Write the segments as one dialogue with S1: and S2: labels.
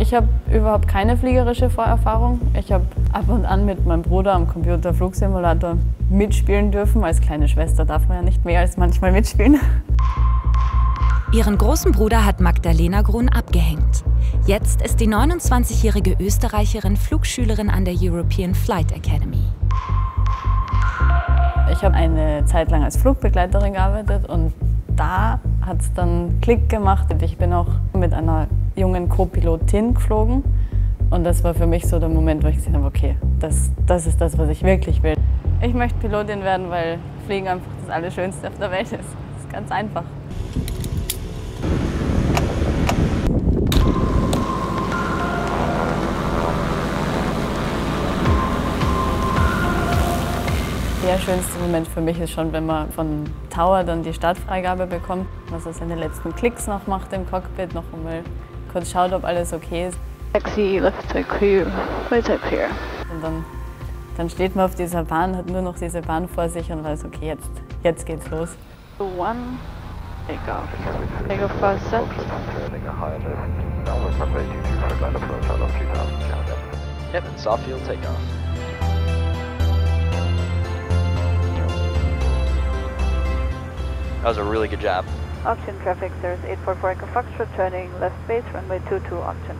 S1: Ich habe überhaupt keine fliegerische Vorerfahrung. Ich habe ab und an mit meinem Bruder am Computer Flugsimulator mitspielen dürfen. Als kleine Schwester darf man ja nicht mehr als manchmal mitspielen.
S2: Ihren großen Bruder hat Magdalena Grun abgehängt. Jetzt ist die 29-jährige Österreicherin Flugschülerin an der European Flight Academy.
S1: Ich habe eine Zeit lang als Flugbegleiterin gearbeitet und da hat es dann Klick gemacht. Ich bin auch mit einer jungen Co-Pilotin geflogen und das war für mich so der Moment, wo ich gesagt habe, okay, das ist das, was ich wirklich will. Ich möchte Pilotin werden, weil Fliegen einfach das Allerschönste auf der Welt ist. Das ist ganz einfach. Der schönste Moment für mich ist schon, wenn man von Tower dann die Startfreigabe bekommt, dass er seine letzten Klicks noch macht im Cockpit, noch einmal kurz schaut, ob alles okay ist.
S3: Taxi, left clear, right clear.
S1: Und dann steht man auf dieser Bahn, hat nur noch diese Bahn vor sich und weiß, okay, jetzt geht's los.
S3: One, take off. Take off fast set.
S4: Yep, and soft field takeoff. That was a really good job.
S3: Option traffic, there's 844 Echo Foxtrot turning left base, runway 22 option.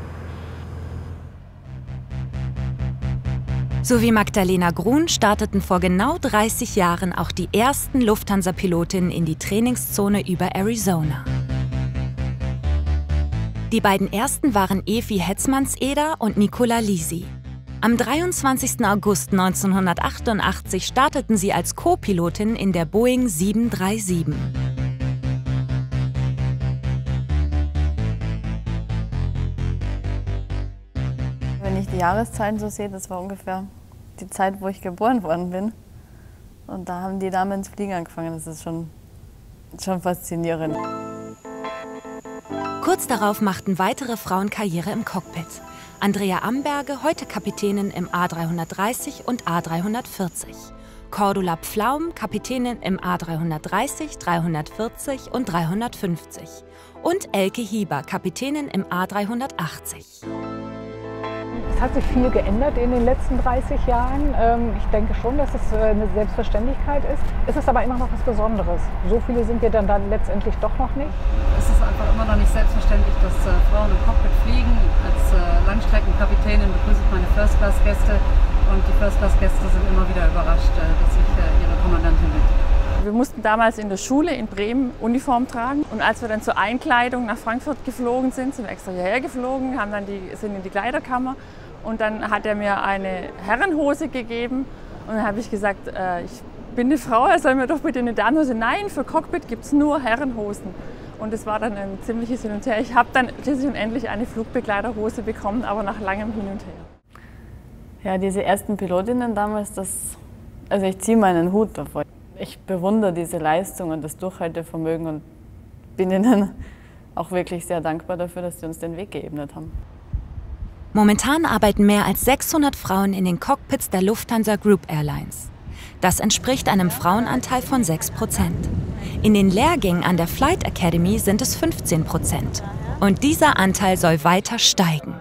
S2: So wie Magdalena Grun starteten vor genau 30 Jahren auch die ersten Lufthansa-Pilotinnen in die Trainingszone über Arizona. Die beiden ersten waren Evi Hetzmannseder und Nicola Lisi. Am 23. August 1988 starteten sie als Co-Pilotin in der Boeing 737.
S1: Wenn ich die Jahreszeiten so sehe, das war ungefähr die Zeit, wo ich geboren worden bin. Und da haben die Damen ins Fliegen angefangen. Das ist schon faszinierend.
S2: Kurz darauf machten weitere Frauen Karriere im Cockpit. Andrea Amberge, heute Kapitänin im A330 und A340. Cordula Pflaum, Kapitänin im A330, 340 und 350. Und Elke Hieber, Kapitänin im A380.
S5: Es hat sich viel geändert in den letzten 30 Jahren. Ich denke schon, dass es eine Selbstverständlichkeit ist. Es ist aber immer noch was Besonderes. So viele sind wir dann letztendlich doch noch nicht.
S6: Es ist einfach immer noch nicht selbstverständlich, dass Frauen im Cockpit fliegen. Als Langstreckenkapitänin begrüße ich meine First-Class-Gäste und die First-Class-Gäste sind immer wieder überrascht, dass ich ihre Kommandantin bin.
S1: Wir mussten damals in der Schule in Bremen Uniform tragen und als wir dann zur Einkleidung nach Frankfurt geflogen sind wir extra hierher geflogen, sind in die Kleiderkammer und dann hat er mir eine Herrenhose gegeben und dann habe ich gesagt, ich bin eine Frau, er soll mir doch bitte eine Damenhose. Nein, für Cockpit gibt es nur Herrenhosen. Und es war dann ein ziemliches Hin und Her. Ich habe dann schließlich und endlich eine Flugbegleiterhose bekommen, aber nach langem Hin und Her. Ja, diese ersten Pilotinnen damals, also ich ziehe meinen Hut davor. Ich bewundere diese Leistung und das Durchhaltevermögen und bin ihnen auch wirklich sehr dankbar dafür, dass sie uns den Weg geebnet haben.
S2: Momentan arbeiten mehr als 600 Frauen in den Cockpits der Lufthansa Group Airlines. Das entspricht einem Frauenanteil von 6%. In den Lehrgängen an der Flight Academy sind es 15%. Und dieser Anteil soll weiter steigen.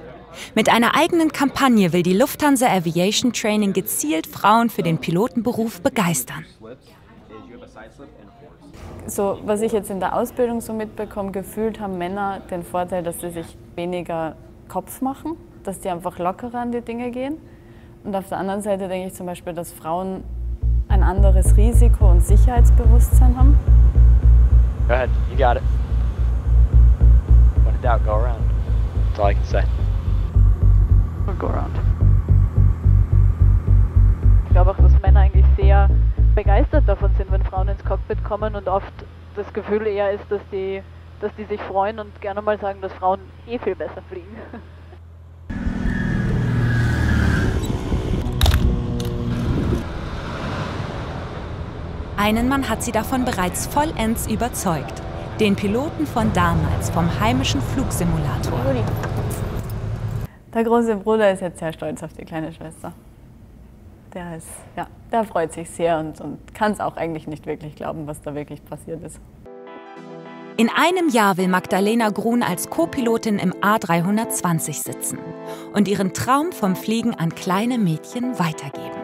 S2: Mit einer eigenen Kampagne will die Lufthansa Aviation Training gezielt Frauen für den Pilotenberuf begeistern.
S1: So, was ich jetzt in der Ausbildung so mitbekomme, gefühlt haben Männer den Vorteil, dass sie sich weniger Kopf machen, dass die einfach lockerer an die Dinge gehen. Und auf der anderen Seite denke ich zum Beispiel, dass Frauen ein anderes Risiko- und Sicherheitsbewusstsein haben.
S4: Go ahead, you got it. When in doubt, go around. That's all I can say.
S3: We'll go around. Ich glaube auch, dass Männer eigentlich sehr begeistert davon sind, wenn Frauen ins Cockpit kommen und oft das Gefühl eher ist, dass die sich freuen und gerne mal sagen, dass Frauen eh viel besser fliegen.
S2: Einen Mann hat sie davon bereits vollends überzeugt. Den Piloten von damals vom heimischen Flugsimulator.
S1: Der große Bruder ist jetzt sehr stolz auf die kleine Schwester. Der freut sich sehr und kann es auch eigentlich nicht wirklich glauben, was da wirklich passiert ist.
S2: In einem Jahr will Magdalena Grun als Co-Pilotin im A320 sitzen und ihren Traum vom Fliegen an kleine Mädchen weitergeben.